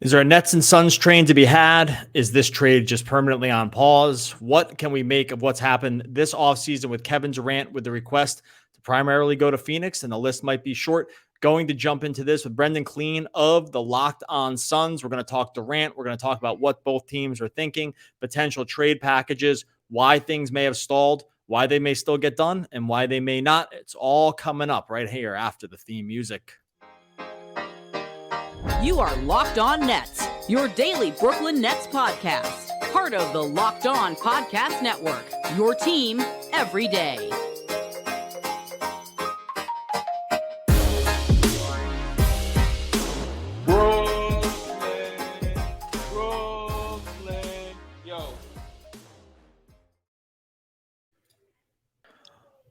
Is there a Nets and Suns train to be had? Is this trade just permanently on pause? What can we make of what's happened this offseason with Kevin Durant with the request to primarily go to Phoenix? And the list might be short. Going to jump into this with Brendon Kleen of the Locked On Suns. We're going to talk Durant. We're going to talk about what both teams are thinking, potential trade packages, why things may have stalled, why they may still get done, and why they may not. It's all coming up right here after the theme music. You are Locked On Nets, your daily Brooklyn Nets podcast. Part of the Locked On Podcast Network, your team every day. Brooklyn, yo.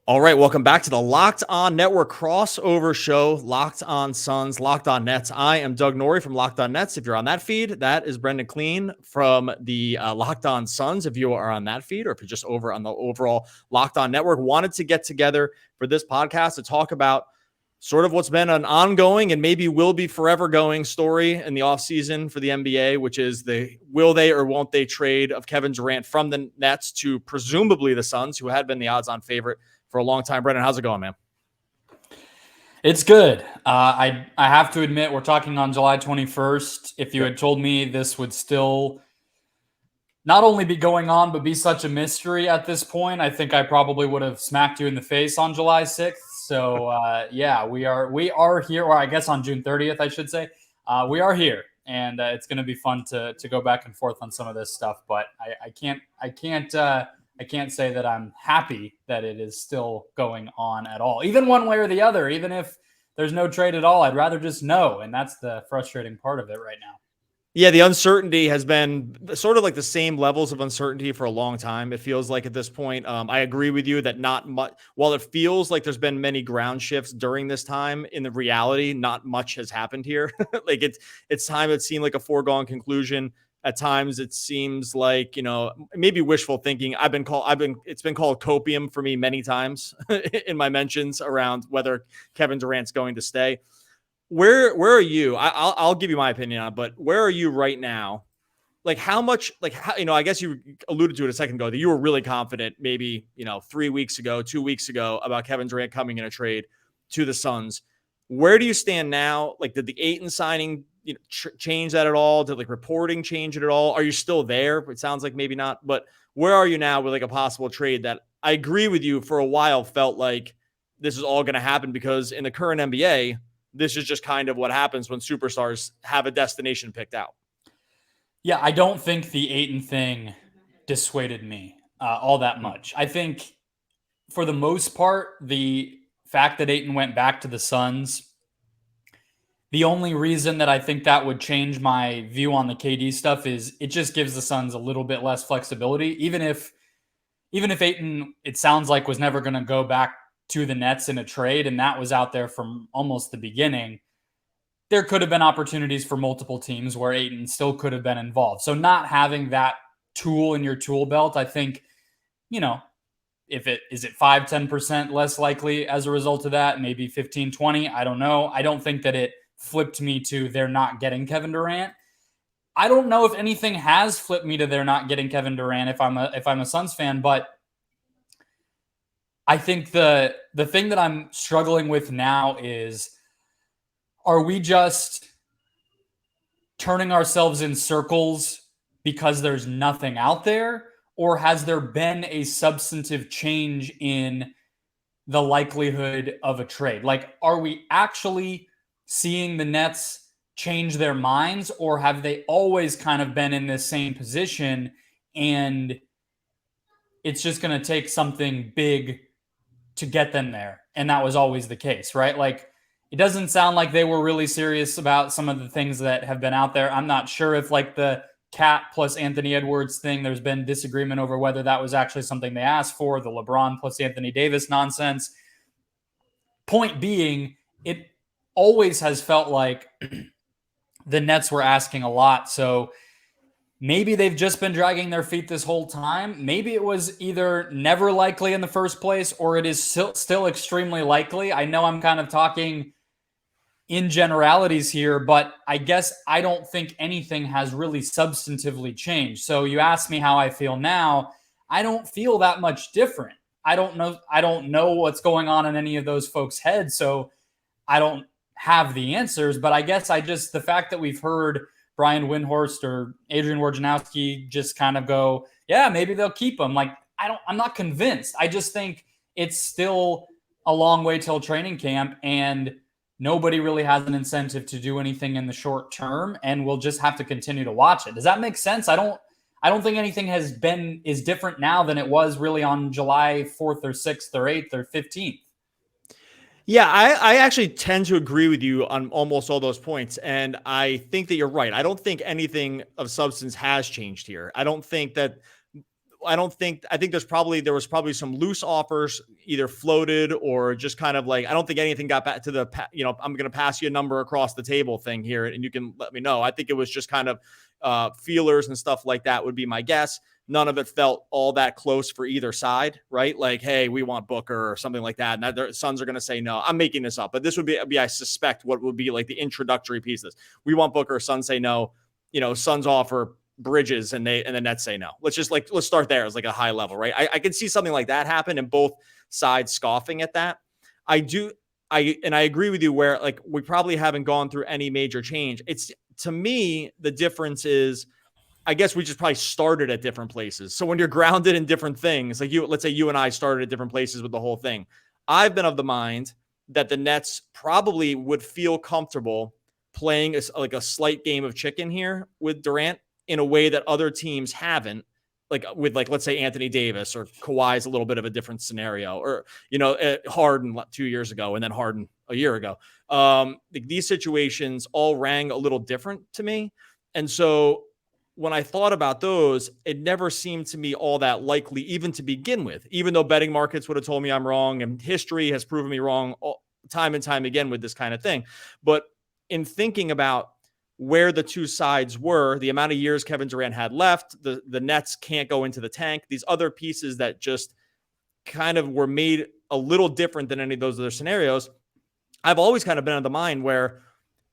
All right, welcome back to the Locked On Network crossover show, Locked On Suns, Locked On Nets. I am Doug Norrie from Locked On Nets. If you're on that feed, that is Brendon Kleen from the Locked On Suns. If you are on that feed, or if you're just over on the overall Locked On Network, wanted to get together for this podcast to talk about sort of what's been an ongoing and maybe will be forever going story in the offseason for the NBA, which is the will they or won't they trade of Kevin Durant from the Nets to presumably the Suns, who had been the odds-on favorite for a long time. Brendon, how's it going, man? It's good. I have to admit, we're talking on July 21st. If you had told me this would still not only be going on, but be such a mystery at this point, I think I probably would have smacked you in the face on July 6th. So yeah, we are here, or I guess on June 30th, I should say. We are here, and it's going to be fun to go back and forth on some of this stuff. But I can't say that I'm happy that it is still going on at all, even one way or the other. Even if there's no trade at all, I'd rather just know. And that's the frustrating part of it right now. Yeah, the uncertainty has been sort of like the same levels of uncertainty for a long time. It feels like at this point, I agree with you that not much, while it feels like there's been many ground shifts during this time, in the reality, not much has happened here. Like it's time it seemed like a foregone conclusion. At times it seems like, maybe wishful thinking. It's been called copium for me many times in my mentions around whether Kevin Durant's going to stay. Where are you? I'll give you my opinion on it, but where are you right now? Like how much, I guess you alluded to it a second ago that you were really confident maybe, 3 weeks ago, 2 weeks ago about Kevin Durant coming in a trade to the Suns. Where do you stand now? Like, did the Ayton signing change that at all? Did reporting change it at all? Are you still there? It sounds like maybe not, but where are you now with a possible trade that I agree with you for a while felt like this is all going to happen because in the current NBA, this is just kind of what happens when superstars have a destination picked out. Yeah, I don't think the Ayton thing dissuaded me all that much. I think for the most part, the fact that Ayton went back to the Suns, the only reason that I think that would change my view on the KD stuff is it just gives the Suns a little bit less flexibility. Even if Ayton, it sounds like, was never going to go back to the Nets in a trade, and that was out there from almost the beginning, there could have been opportunities for multiple teams where Ayton still could have been involved. So not having that tool in your tool belt, I think, if it is 5-10% less likely as a result of that, maybe 15-20, I don't know. I don't think that it flipped me to they're not getting Kevin Durant. I don't know if anything has flipped me to they're not getting Kevin Durant if I'm a Suns fan, but I think the thing that I'm struggling with now is, are we just turning ourselves in circles because there's nothing out there? Or has there been a substantive change in the likelihood of a trade? Like, are we actually seeing the Nets change their minds, or have they always kind of been in this same position and it's just going to take something big to get them there? And that was always the case, right? Like, it doesn't sound like they were really serious about some of the things that have been out there. I'm not sure if the Cat plus Anthony Edwards thing, there's been disagreement over whether that was actually something they asked for, the LeBron plus Anthony Davis nonsense. Point being, it always has felt like the Nets were asking a lot. So maybe they've just been dragging their feet this whole time. Maybe it was either never likely in the first place, or it is still extremely likely. I know I'm kind of talking in generalities here, but I guess I don't think anything has really substantively changed. So you ask me how I feel now. I don't feel that much different. I don't know what's going on in any of those folks' heads. So I don't have the answers, but I guess the fact that we've heard Brian Windhorst or Adrian Wojnarowski just kind of go, yeah, maybe they'll keep him. Like, I'm not convinced. I just think it's still a long way till training camp, and nobody really has an incentive to do anything in the short term, and we'll just have to continue to watch it. Does that make sense? I don't think anything is different now than it was really on July 4th or 6th or 8th or 15th. Yeah, I actually tend to agree with you on almost all those points. And I think that you're right. I don't think anything of substance has changed here. I think there was probably some loose offers either floated or just kind of like, I don't think anything got back to the, I'm going to pass you a number across the table thing here and you can let me know. I think it was just kind of feelers and stuff like that would be my guess. None of it felt all that close for either side, right? Like, hey, we want Booker or something like that. And their Suns are going to say no. I'm making this up, but this would be, I suspect, what would be like the introductory pieces. We want Booker, Suns say no. Suns offer Bridges and the Nets say no. Let's start there as like a high level, right? I can see something like that happen and both sides scoffing at that. I agree with you where like we probably haven't gone through any major change. It's, to me, the difference is, I guess we just probably started at different places. So when you're grounded in different things, like let's say you and I started at different places with the whole thing. I've been of the mind that the Nets probably would feel comfortable playing like a slight game of chicken here with Durant in a way that other teams haven't, let's say Anthony Davis or Kawhi's a little bit of a different scenario, or, Harden 2 years ago and then Harden a year ago. These situations all rang a little different to me. And so when I thought about those, it never seemed to me all that likely even to begin with, even though betting markets would have told me I'm wrong and history has proven me wrong time and time again with this kind of thing. But in thinking about where the two sides were, the amount of years Kevin Durant had left, the Nets can't go into the tank, these other pieces that just kind of were made a little different than any of those other scenarios, I've always kind of been of the mind where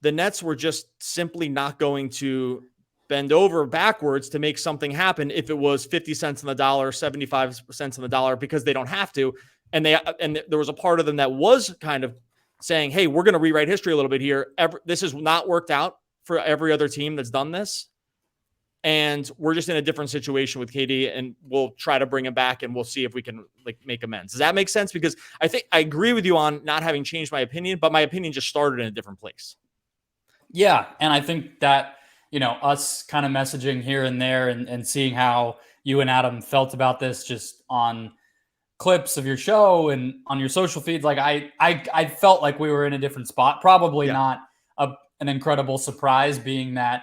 the Nets were just simply not going to bend over backwards to make something happen if it was 50 cents on the dollar, 75 cents on the dollar, because they don't have to. And there was a part of them that was kind of saying, hey, we're going to rewrite history a little bit here. This has not worked out for every other team that's done this. And we're just in a different situation with KD, and we'll try to bring him back and we'll see if we can make amends. Does that make sense? Because I think I agree with you on not having changed my opinion, but my opinion just started in a different place. Yeah. And I think that, us kind of messaging here and there and seeing how you and Adam felt about this just on clips of your show and on your social feeds. Like I felt like we were in a different spot, probably not an incredible surprise being that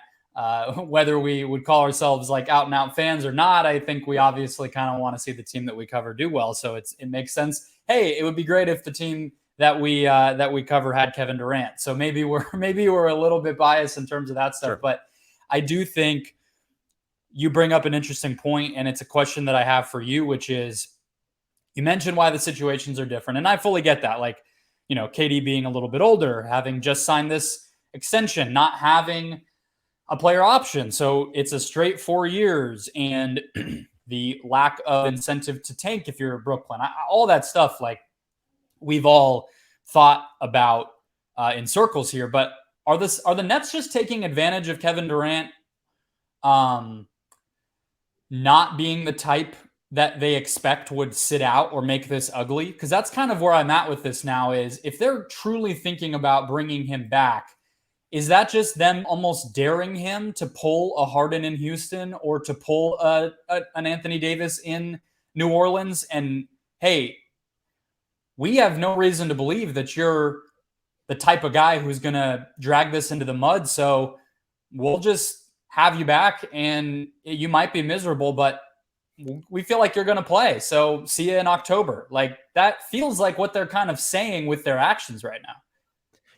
whether we would call ourselves like out and out fans or not, I think we obviously kind of want to see the team that we cover do well. So it makes sense. Hey, it would be great if the team that we cover had Kevin Durant. So maybe we're a little bit biased in terms of that stuff, Sure. But I do think you bring up an interesting point, and it's a question that I have for you, which is you mentioned why the situations are different. And I fully get that. Like, KD being a little bit older, having just signed this extension, not having a player option. So it's a straight 4 years, and the lack of incentive to tank if you're Brooklyn, all that stuff, like we've all thought about in circles here. But are the Nets just taking advantage of Kevin Durant not being the type that they expect would sit out or make this ugly? Because that's kind of where I'm at with this now, is if they're truly thinking about bringing him back, is that just them almost daring him to pull a Harden in Houston or to pull an Anthony Davis in New Orleans? And hey, we have no reason to believe that you're the type of guy who's going to drag this into the mud. So we'll just have you back, and you might be miserable, but we feel like you're going to play. So see you in October. Like, that feels like what they're kind of saying with their actions right now.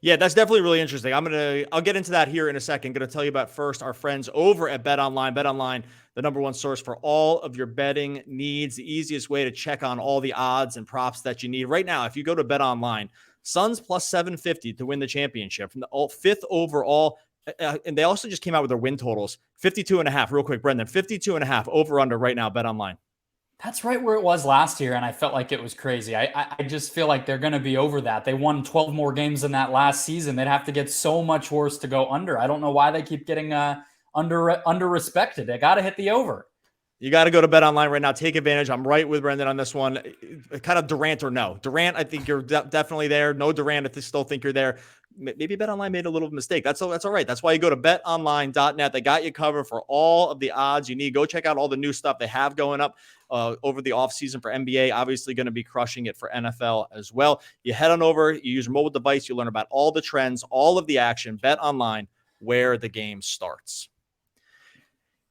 Yeah, that's definitely really interesting. I'll get into that here in a second. Going to tell you about first our friends over at BetOnline. BetOnline, the number one source for all of your betting needs, the easiest way to check on all the odds and props that you need. Right now, if you go to BetOnline, Suns plus 750 to win the championship from the fifth overall. And they also just came out with their win totals, 52.5. Real quick, Brendon, 52.5 over under right now, bet online. That's right where it was last year, and I felt like it was crazy. I just feel like they're going to be over that. They won 12 more games than that last season. They'd have to get so much worse to go under. I don't know why they keep getting under respected. They got to hit the over. You got to go to Bet Online right now. Take advantage. I'm right with Brendon on this one. Kind of Durant or no. Durant, I think you're definitely there. No Durant, if they still think you're there. Maybe Bet Online made a little mistake. That's all right. That's why you go to betonline.net. They got you covered for all of the odds you need. Go check out all the new stuff they have going up over the offseason for NBA. Obviously going to be crushing it for NFL as well. You head on over, you use your mobile device, you learn about all the trends, all of the action. Bet Online, where the game starts.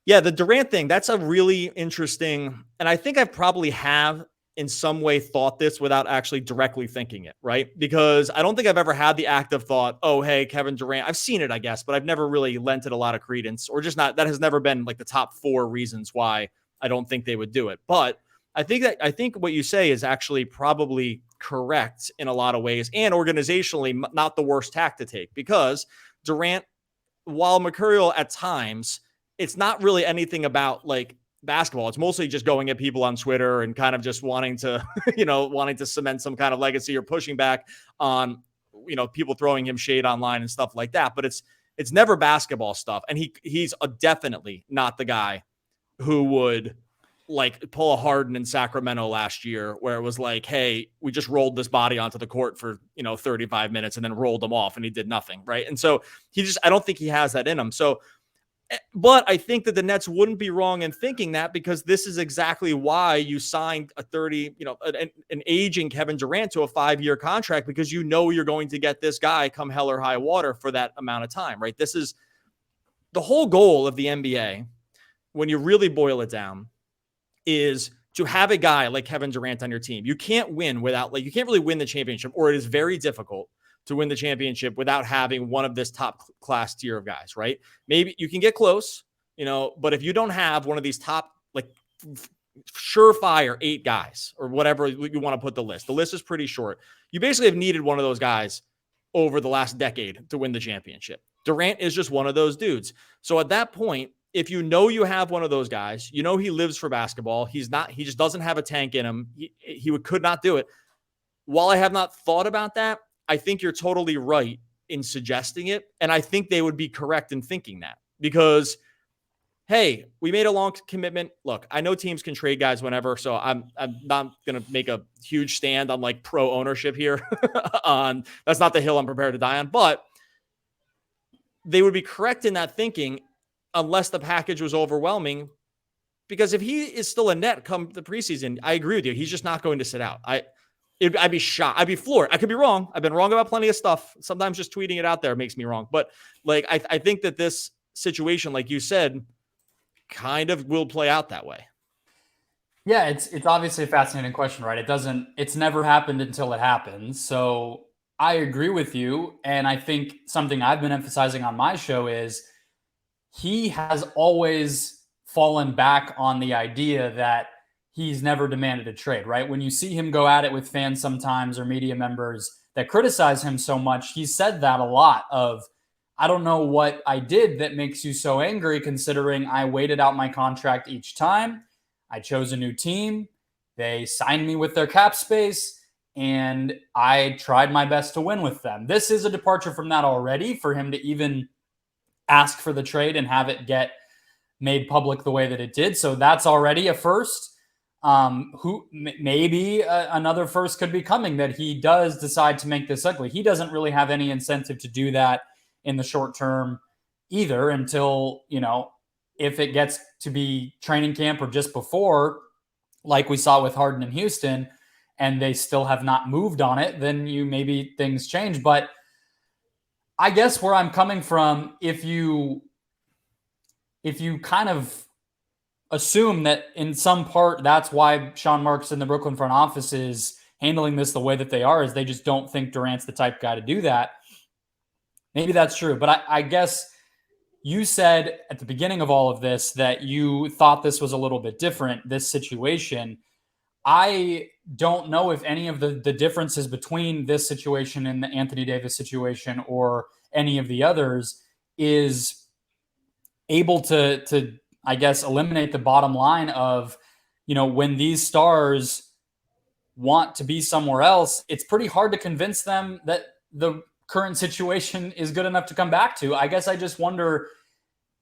Yeah, the Durant thing, that's a really interesting, and I think I probably have in some way thought this without actually directly thinking it, right? Because I don't think I've ever had the active thought, oh, hey, Kevin Durant. I've seen it, I guess, but I've never really lent it a lot of credence, or just not, that has never been like the top 4 reasons why I don't think they would do it. But I think what you say is actually probably correct in a lot of ways, and organizationally not the worst tack to take, because Durant, while mercurial at times, it's not really anything about like basketball. It's mostly just going at people on Twitter and kind of just wanting to, wanting to cement some kind of legacy or pushing back on, people throwing him shade online and stuff like that. But it's never basketball stuff. And he's definitely not the guy who would like pull a Harden in Sacramento last year, where it was like, hey, we just rolled this body onto the court for, 35 minutes and then rolled him off and he did nothing. Right. And so I don't think he has that in him. So, but I think that the Nets wouldn't be wrong in thinking that, because this is exactly why you signed an aging Kevin Durant to a 5-year contract, because you're going to get this guy come hell or high water for that amount of time, right? This is the whole goal of the NBA, when you really boil it down, is to have a guy like Kevin Durant on your team. You can't win without, you can't really win the championship, or it is very difficult to win the championship without having one of this top class tier of guys, right? Maybe you can get close, but if you don't have one of these top, surefire 8 guys or whatever you want to put the list is pretty short. You basically have needed one of those guys over the last decade to win the championship. Durant is just one of those dudes. So at that point, if you have one of those guys, he lives for basketball. He just doesn't have a tank in him. He could not do it. While I have not thought about that, I think you're totally right in suggesting it. And I think they would be correct in thinking that, because, hey, we made a long commitment. Look, I know teams can trade guys whenever, so I'm not going to make a huge stand on pro ownership here. That's not the hill I'm prepared to die on, but they would be correct in that thinking, unless the package was overwhelming. Because if he is still a Net come the preseason, I agree with you. He's just not going to sit out. I'd be shocked. I'd be floored. I could be wrong. I've been wrong about plenty of stuff. Sometimes just tweeting it out there makes me wrong. But I think that this situation, like you said, kind of will play out that way. Yeah, it's obviously a fascinating question, right? It's never happened until it happens. So I agree with you. And I think something I've been emphasizing on my show is he has always fallen back on the idea that he's never demanded a trade, right? When you see him go at it with fans sometimes, or media members that criticize him so much, he said that a lot of, I don't know what I did that makes you so angry, considering I waited out my contract each time. I chose a new team. They signed me with their cap space, and I tried my best to win with them. This is a departure from that already, for him to even ask for the trade and have it get made public the way that it did. So that's already a first. Maybe another first could be coming, that he does decide to make this ugly. He doesn't really have any incentive to do that in the short term either, until, if it gets to be training camp or just before, like we saw with Harden in Houston, and they still have not moved on it, then maybe things change. But I guess where I'm coming from, if you kind of assume that in some part that's why Sean Marks and the Brooklyn front office is handling this the way that they are, is they just don't think Durant's the type of guy to do that. Maybe that's true. But I guess you said at the beginning of all of this that you thought this was a little bit different, this situation. I don't know if any of the differences between this situation and the Anthony Davis situation or any of the others is able to I guess eliminate the bottom line of, when these stars want to be somewhere else, it's pretty hard to convince them that the current situation is good enough to come back to. I guess I just wonder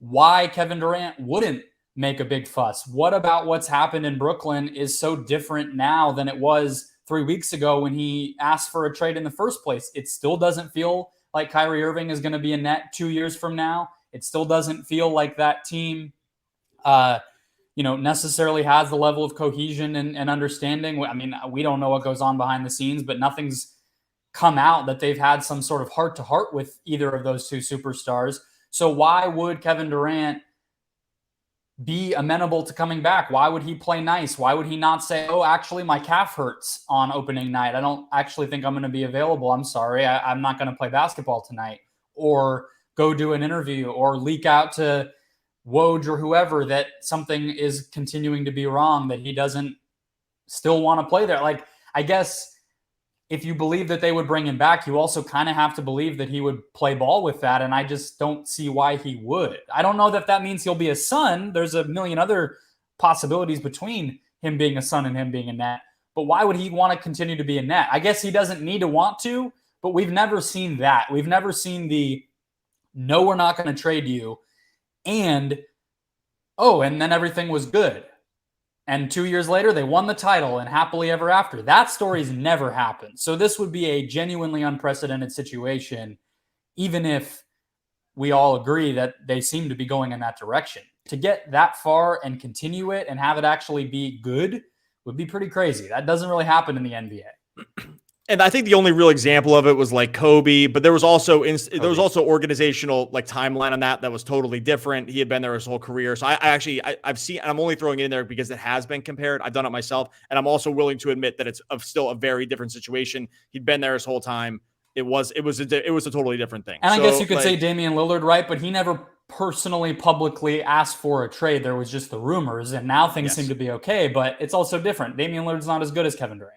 why Kevin Durant wouldn't make a big fuss. What about what's happened in Brooklyn is so different now than it was 3 weeks ago when he asked for a trade in the first place? It still doesn't feel like Kyrie Irving is going to be a net 2 years from now. It still doesn't feel like that team, necessarily has the level of cohesion and understanding. I mean, we don't know what goes on behind the scenes, but nothing's come out that they've had some sort of heart-to-heart with either of those two superstars. So why would Kevin Durant be amenable to coming back? Why would he play nice? Why would he not say, oh, actually, my calf hurts on opening night. I don't actually think I'm going to be available. I'm sorry. I'm not going to play basketball tonight. Or go do an interview or leak out to Woj or whoever that something is continuing to be wrong, that he doesn't still want to play there. Like, I guess if you believe that they would bring him back, you also kind of have to believe that he would play ball with that. And I just don't see why he would. I don't know that that means he'll be a Sun. There's a million other possibilities between him being a Sun and him being a net. But why would he want to continue to be a net? I guess he doesn't need to want to, but we've never seen that. We've never seen the, no, we're not going to trade you. And then everything was good. And 2 years later, they won the title and happily ever after. That story's never happened. So this would be a genuinely unprecedented situation, even if we all agree that they seem to be going in that direction. To get that far and continue it and have it actually be good would be pretty crazy. That doesn't really happen in the NBA. And I think the only real example of it was like Kobe, but there was also organizational timeline on that was totally different. He had been there his whole career. So I've seen, and I'm only throwing it in there because it has been compared. I've done it myself, and I'm also willing to admit that it's still a very different situation. He'd been there his whole time. It was a totally different thing. And I guess you could say Damian Lillard, right? But he never personally publicly asked for a trade. There was just the rumors, and now things seem to be okay, but it's also different. Damian Lillard's not as good as Kevin Durant.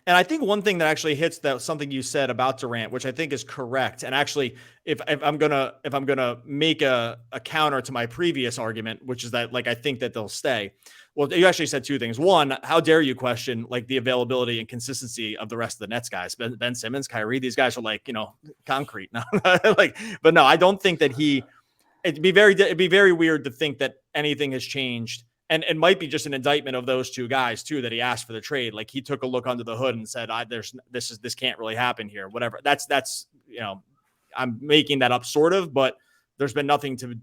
And I think one thing that actually hits that something you said about Durant, which I think is correct. And actually, if I'm gonna make a counter to my previous argument, which is that I think that they'll stay. Well, you actually said two things. One, how dare you question the availability and consistency of the rest of the Nets guys? Ben Simmons, Kyrie, these guys are concrete. No, but no, I don't think that it'd be very weird to think that anything has changed. And it might be just an indictment of those two guys too, that he asked for the trade. Like he took a look under the hood and said, this can't really happen here. Whatever. That's I'm making that up sort of, but there's been nothing to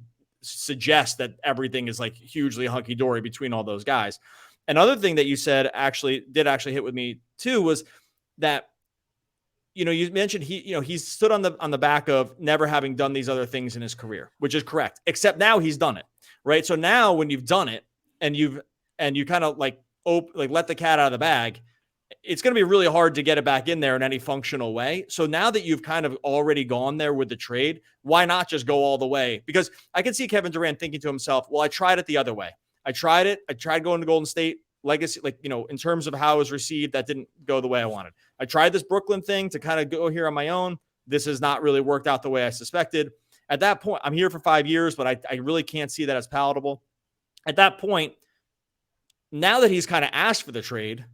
suggest that everything is hugely hunky dory between all those guys. Another thing that you said did hit with me too, was that, you mentioned he stood on the back of never having done these other things in his career, which is correct, except now he's done it. Right. So now when you've done it, and you kind of let the cat out of the bag, it's going to be really hard to get it back in there in any functional way. So now that you've kind of already gone there with the trade, why not just go all the way? Because I can see Kevin Durant thinking to himself, well, I tried it the other way. I tried going to Golden State legacy, in terms of how it was received, that didn't go the way I wanted. I tried this Brooklyn thing to kind of go here on my own. This has not really worked out the way I suspected. At that point, I'm here for 5 years, but I really can't see that as palatable. At that point, now that he's kind of asked for the trade,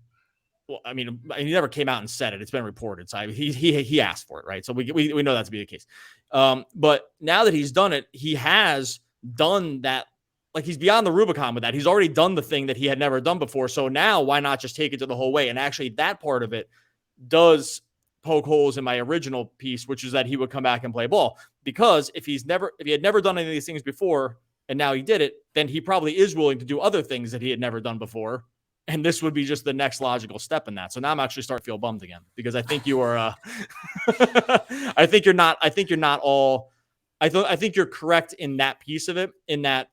well, I mean, he never came out and said it. It's been reported. So he asked for it, right? So we know that to be the case. But now that he's done it, he has done that. He's beyond the Rubicon with that. He's already done the thing that he had never done before. So now why not just take it to the whole way? And actually that part of it does poke holes in my original piece, which is that he would come back and play ball. Because if he had never done any of these things before, and now he did it, then he probably is willing to do other things that he had never done before. And this would be just the next logical step in that. So now I'm actually starting to feel bummed again, because I think you are, I think you're not all, I think you're correct in that piece of it, in that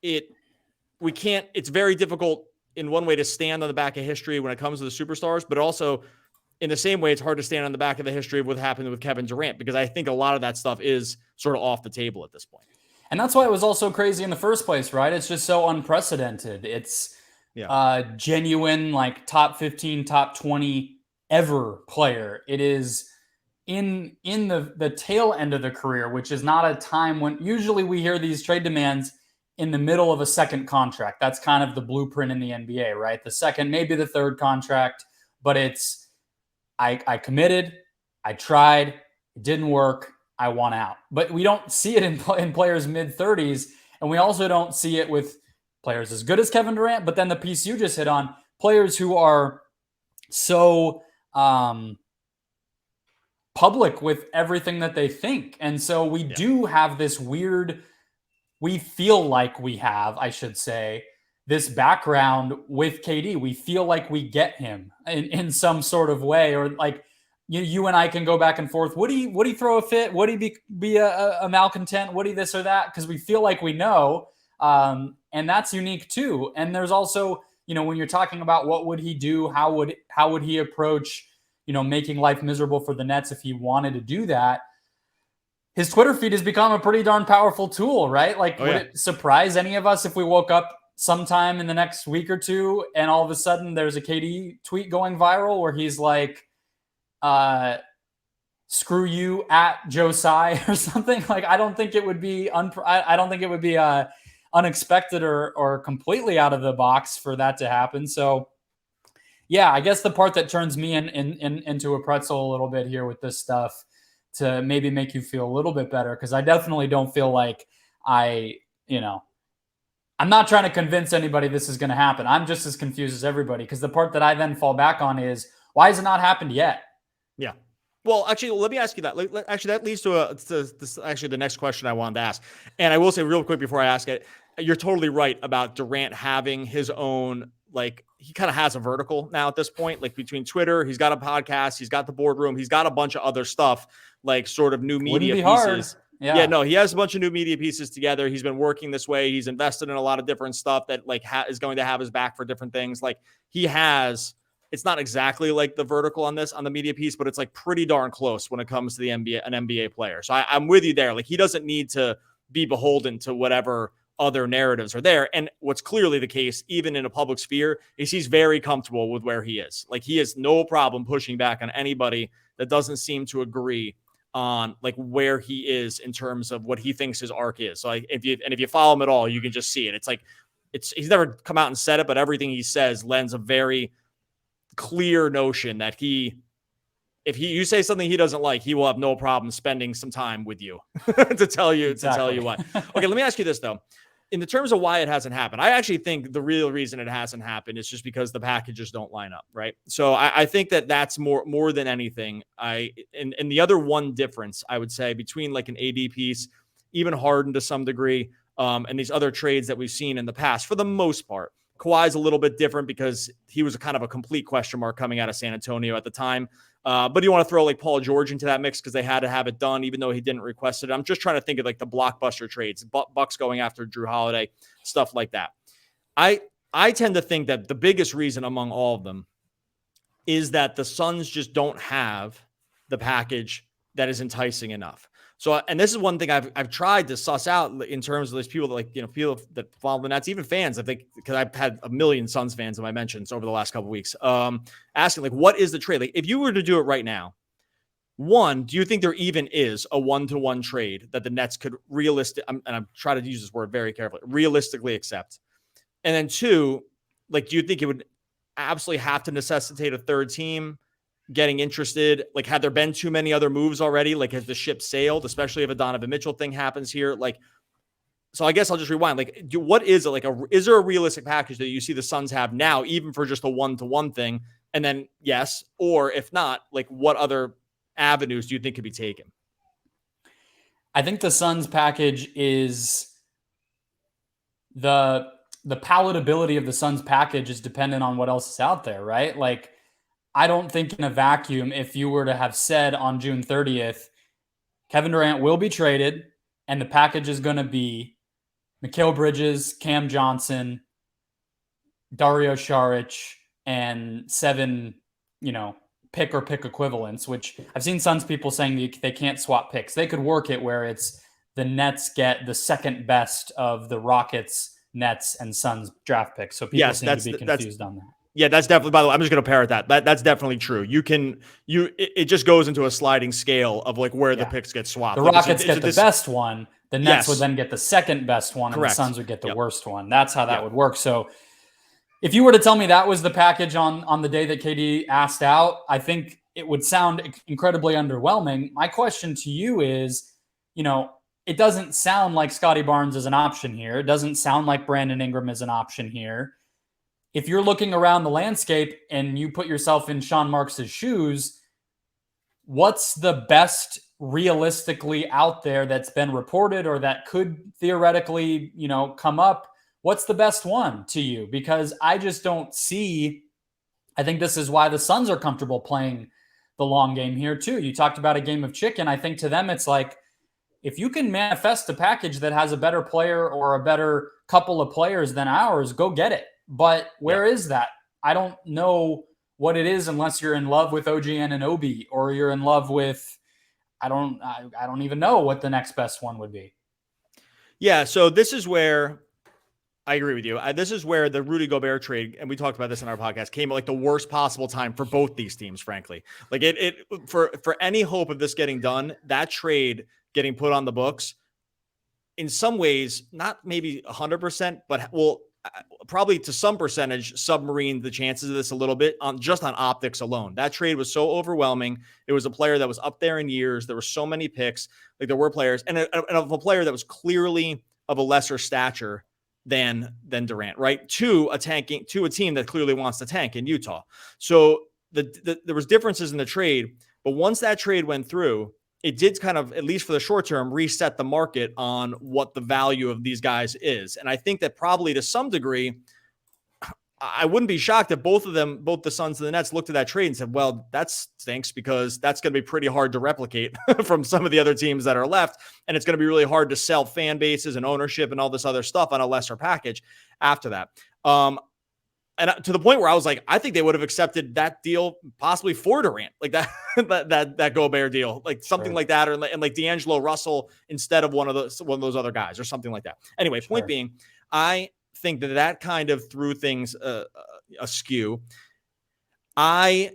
it's very difficult in one way to stand on the back of history when it comes to the superstars, but also in the same way, it's hard to stand on the back of the history of what happened with Kevin Durant, because I think a lot of that stuff is sort of off the table at this point. And that's why it was all so crazy in the first place, right? It's just so unprecedented. It's genuine, like top 15, top 20 ever player. It is in the tail end of the career, which is not a time when usually we hear these trade demands in the middle of a second contract. That's kind of the blueprint in the NBA, right? The second, maybe the third contract, but it's, I committed, I tried, it didn't work, I want out. But we don't see it in players mid-30s, and we also don't see it with players as good as Kevin Durant, but then the piece you just hit on, players who are so public with everything that they think. And so we do have this weird, we feel like we have, I should say, this background with KD. We feel like we get him in some sort of way, or like you and I can go back and forth. Would he throw a fit? Would he be a malcontent? Would he this or that? Because we feel like we know. And that's unique too. And there's also, when you're talking about what would he do, how would he approach, making life miserable for the Nets if he wanted to do that? His Twitter feed has become a pretty darn powerful tool, right? Like, would it surprise any of us if we woke up sometime in the next week or two and all of a sudden there's a KD tweet going viral where he's like, screw you at Joe Tsai or something? Like, I don't think it would be unexpected or completely out of the box for that to happen. So yeah, I guess the part that turns me into a pretzel a little bit here with this stuff, to maybe make you feel a little bit better, because I definitely don't feel like I'm not trying to convince anybody this is going to happen. I'm just as confused as everybody, because the part that I then fall back on is, why has it not happened yet? Yeah. Well, actually, let me ask you that. Actually, that leads to the next question I wanted to ask. And I will say real quick before I ask it, you're totally right about Durant having his own, like, he kind of has a vertical now at this point, like between Twitter, he's got a podcast, he's got the boardroom, he's got a bunch of other stuff, like sort of new media pieces. Yeah, no, he has a bunch of new media pieces together. He's been working this way. He's invested in a lot of different stuff that like is going to have his back for different things. Like he has, it's not exactly like the vertical on the media piece, but it's like pretty darn close when it comes to an NBA player. So I'm with you there. Like he doesn't need to be beholden to whatever other narratives are there. And what's clearly the case, even in a public sphere, is he's very comfortable with where he is. Like he has no problem pushing back on anybody that doesn't seem to agree on like where he is in terms of what he thinks his arc is. So if you follow him at all, you can just see it. It's like, he's never come out and said it, but everything he says lends a very clear notion that if you say something he doesn't like, he will have no problem spending some time with you to tell you why. Okay, let me ask you this though. In the terms of why it hasn't happened, I actually think the real reason it hasn't happened is just because the packages don't line up, right? So I think that's more than anything. And the other one difference I would say between like an AD piece, even Harden to some degree, and these other trades that we've seen in the past, for the most part, Kawhi's a little bit different because he was a kind of a complete question mark coming out of San Antonio at the time. But you want to throw like Paul George into that mix because they had to have it done, even though he didn't request it. I'm just trying to think of like the blockbuster trades, Bucks going after Drew Holiday, stuff like that. I tend to think that the biggest reason among all of them is that the Suns just don't have the package that is enticing enough. So, and this is one thing I've tried to suss out in terms of those people that like, people that follow the Nets, even fans, I think, because I've had a million Suns fans in my mentions over the last couple of weeks, asking like, what is the trade? Like, if you were to do it right now, one, do you think there even is a 1-to-1 trade that the Nets could and I'm trying to use this word very carefully, realistically accept? And then two, like, do you think it would absolutely have to necessitate a third team getting interested? Like, had there been too many other moves already? Like, has the ship sailed, especially if a Donovan Mitchell thing happens here? Like, so I guess I'll just rewind. Like, what is it? Like, is there a realistic package that you see the Suns have now, even for just a 1-to-1 thing? And then yes, or if not, like, what other avenues do you think could be taken? I think the Suns package is the palatability of the Suns package is dependent on what else is out there, right? Like, I don't think in a vacuum, if you were to have said on June 30th, Kevin Durant will be traded and the package is going to be Mikal Bridges, Cam Johnson, Dario Saric, and 7, pick equivalents, which I've seen Suns people saying they can't swap picks. They could work it where it's the Nets get the second best of the Rockets Nets and Suns draft picks. So people seem to be confused on that. Yeah, that's definitely, by the way, I'm just going to parrot that. That's definitely true. It just goes into a sliding scale of like where the picks get swapped. The Rockets get the best one. The Nets would then get the second best one. Correct. And the Suns would get the worst one. That's how that would work. So if you were to tell me that was the package on the day that KD asked out, I think it would sound incredibly underwhelming. My question to you is, it doesn't sound like Scotty Barnes is an option here. It doesn't sound like Brandon Ingram is an option here. If you're looking around the landscape and you put yourself in Sean Marks' shoes, what's the best realistically out there that's been reported or that could theoretically, come up? What's the best one to you? Because I just don't see, I think this is why the Suns are comfortable playing the long game here too. You talked about a game of chicken. I think to them, it's like, if you can manifest a package that has a better player or a better couple of players than ours, go get it. But where is that? I don't know what it is unless you're in love with OG Anunoby or you're in love with, I don't even know what the next best one would be. Yeah. So this is where I agree with you. This is where the Rudy Gobert trade, and we talked about this in our podcast, came at like the worst possible time for both these teams, frankly. Like for any hope of this getting done, that trade getting put on the books, in some ways, not maybe 100%, but probably to some percentage submarine the chances of this a little bit on optics alone. That trade was so overwhelming. It was a player that was up there in years. There were so many picks. Like there were players and of a player that was clearly of a lesser stature than Durant, right? To a team that clearly wants to tank in Utah. So there was differences in the trade, but once that trade went through, it did kind of, at least for the short term, reset the market on what the value of these guys is. And I think that probably to some degree, I wouldn't be shocked if both the Suns and the Nets looked at that trade and said, well, that stinks because that's going to be pretty hard to replicate from some of the other teams that are left. And it's going to be really hard to sell fan bases and ownership and all this other stuff on a lesser package after that. And to the point where I was like, I think they would have accepted that deal possibly for Durant, like that Gobert deal, like something like that, and like D'Angelo Russell instead of one of those other guys or something like that. Anyway, point being, I think that kind of threw things askew. I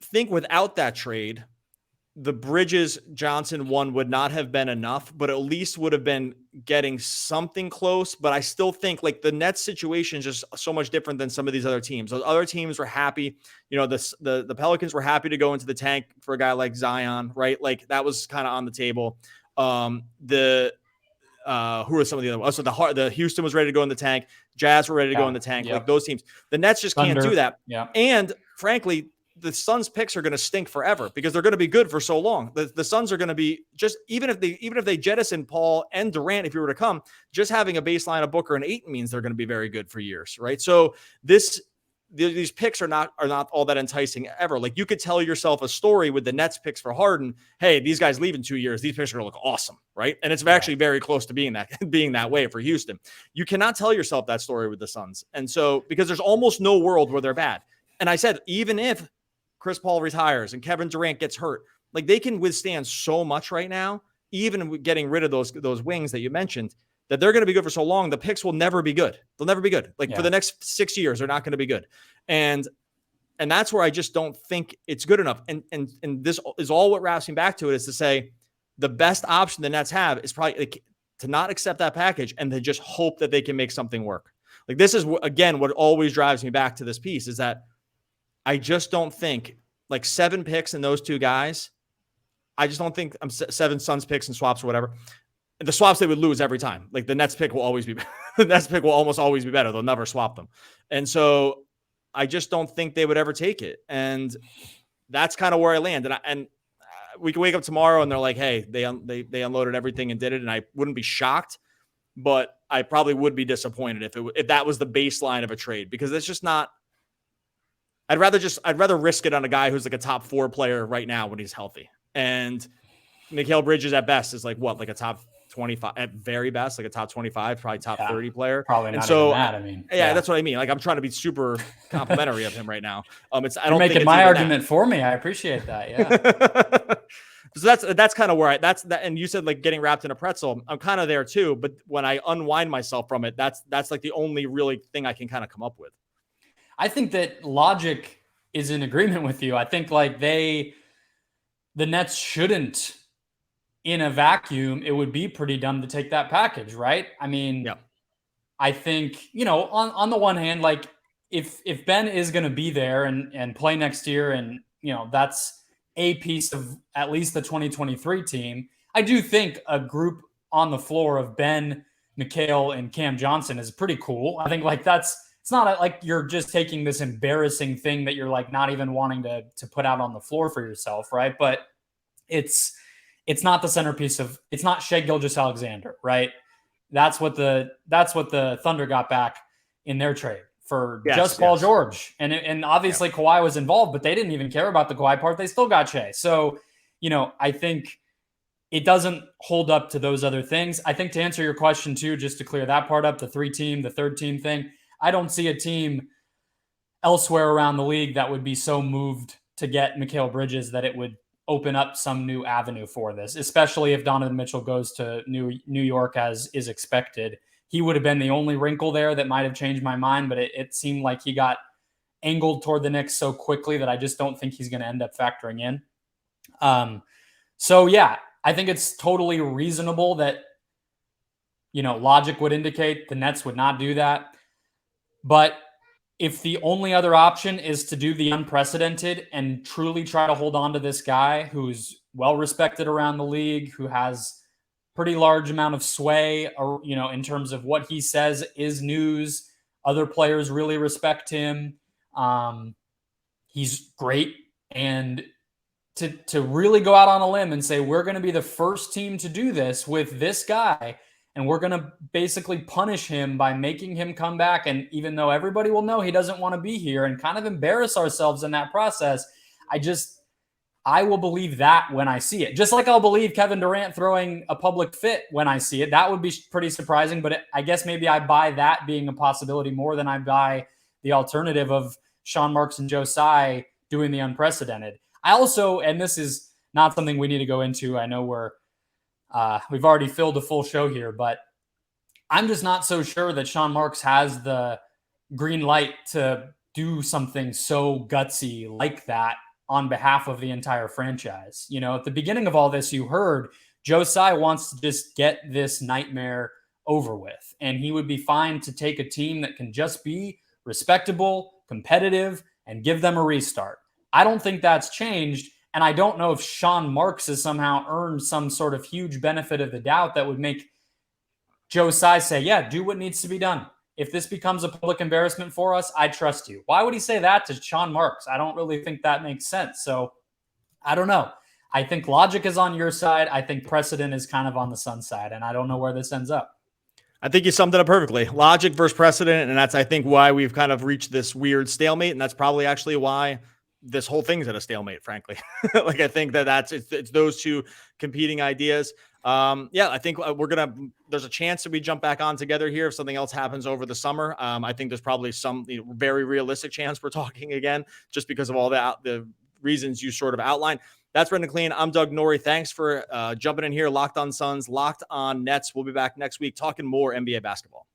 think without that trade, the Bridges-Johnson one would not have been enough, but at least would have been getting something close. But I still think like the Nets situation is just so much different than some of these other teams. Those other teams were happy. The Pelicans were happy to go into the tank for a guy like Zion, right? Like that was kind of on the table. Who are some of the other ones? So the Houston was ready to go in the tank. Jazz were ready to go in the tank. Like those teams. The Nets just can't do that. Yeah. And frankly, the Suns picks are going to stink forever because they're going to be good for so long. The Suns are going to be just, even if they jettison Paul and Durant, if you were to come, just having a baseline of Booker and Ayton means they're going to be very good for years. Right. So these picks are not all that enticing ever. Like you could tell yourself a story with the Nets picks for Harden. Hey, these guys leave in 2 years. These picks are going to look awesome. Right. And it's actually very close to being that way for Houston. You cannot tell yourself that story with the Suns. And so, because there's almost no world where they're bad. And I said, even if Chris Paul retires and Kevin Durant gets hurt, like they can withstand so much right now, even getting rid of those wings that you mentioned, that they're going to be good for so long. The picks will never be good. They'll never be good. Like for the next 6 years, they're not going to be good. And that's where I just don't think it's good enough. And this is all what wraps me back to it, is to say the best option the Nets have is probably like, to not accept that package and to just hope that they can make something work. Like this is, again, what always drives me back to this piece is that I just don't think like 7 picks in those two guys. I just don't think 7 Suns picks and swaps or whatever. The swaps they would lose every time. Like the Nets pick will always be, the Nets pick will almost always be better. They'll never swap them. And so I just don't think they would ever take it. And that's kind of where I land. And we can wake up tomorrow and they're like, hey, they unloaded everything and did it. And I wouldn't be shocked, but I probably would be disappointed if that was the baseline of a trade, because it's just not. I'd rather risk it on a guy who's like a top 4 player right now when he's healthy. And Mikal Bridges at best is like what, like a top 25 at very best, like a top 25, probably top 30 player. Probably not even that. I mean, that's what I mean. Like I'm trying to be super complimentary of him right now. I don't making my argument for me. I appreciate that. Yeah. So that's kind of where and you said like getting wrapped in a pretzel. I'm kind of there too. But when I unwind myself from it, that's like the only really thing I can kind of come up with. I think that logic is in agreement with you. I think like the Nets shouldn't, in a vacuum, it would be pretty dumb to take that package, right? I mean, yeah. I think, on the one hand, like if Ben is going to be there and play next year, and that's a piece of at least the 2023 team, I do think a group on the floor of Ben, Mikal, and Cam Johnson is pretty cool. I think like it's not like you're just taking this embarrassing thing that you're like not even wanting to put out on the floor for yourself, right? But it's not the centerpiece it's not Shai Gilgeous-Alexander, right? That's what the Thunder got back in their trade for just Paul George. And obviously Kawhi was involved, but they didn't even care about the Kawhi part. They still got Shai. So, I think it doesn't hold up to those other things. I think to answer your question too, just to clear that part up, the third team thing, I don't see a team elsewhere around the league that would be so moved to get Mikal Bridges that it would open up some new avenue for this, especially if Donovan Mitchell goes to New York as is expected. He would have been the only wrinkle there that might have changed my mind, but it seemed like he got angled toward the Knicks so quickly that I just don't think he's going to end up factoring in. So yeah, I think it's totally reasonable that, logic would indicate the Nets would not do that. But if the only other option is to do the unprecedented and truly try to hold on to this guy who's well respected around the league, who has pretty large amount of sway, or, in terms of what he says is news, other players really respect him. He's great. And to really go out on a limb and say, we're going to be the first team to do this with this guy, and we're going to basically punish him by making him come back. And even though everybody will know he doesn't want to be here, and kind of embarrass ourselves in that process, I will believe that when I see it. Just like I'll believe Kevin Durant throwing a public fit when I see it. That would be pretty surprising, but I guess maybe I buy that being a possibility more than I buy the alternative of Sean Marks and Joe Tsai doing the unprecedented. I also, and this is not something we need to go into, I know we've already filled a full show here, but I'm just not so sure that Sean Marks has the green light to do something so gutsy like that on behalf of the entire franchise. At the beginning of all this, you heard Joe Tsai wants to just get this nightmare over with, and he would be fine to take a team that can just be respectable, competitive, and give them a restart. I don't think that's changed. And I don't know if Sean Marks has somehow earned some sort of huge benefit of the doubt that would make Joe Tsai say, yeah, do what needs to be done. If this becomes a public embarrassment for us, I trust you. Why would he say that to Sean Marks? I don't really think that makes sense. So I don't know. I think logic is on your side. I think precedent is kind of on the Suns side, and I don't know where this ends up. I think you summed it up perfectly. Logic versus precedent, and that's, I think, why we've kind of reached this weird stalemate, and that's probably actually why this whole thing's at a stalemate, frankly. Like, I think it's those two competing ideas. I think there's a chance that we jump back on together here if something else happens over the summer. I think there's probably some very realistic chance we're talking again, just because of all the reasons you sort of outlined. That's Brendon Kleen. I'm Doug Norrie. Thanks for jumping in here. Locked on Suns, Locked on Nets. We'll be back next week talking more NBA basketball.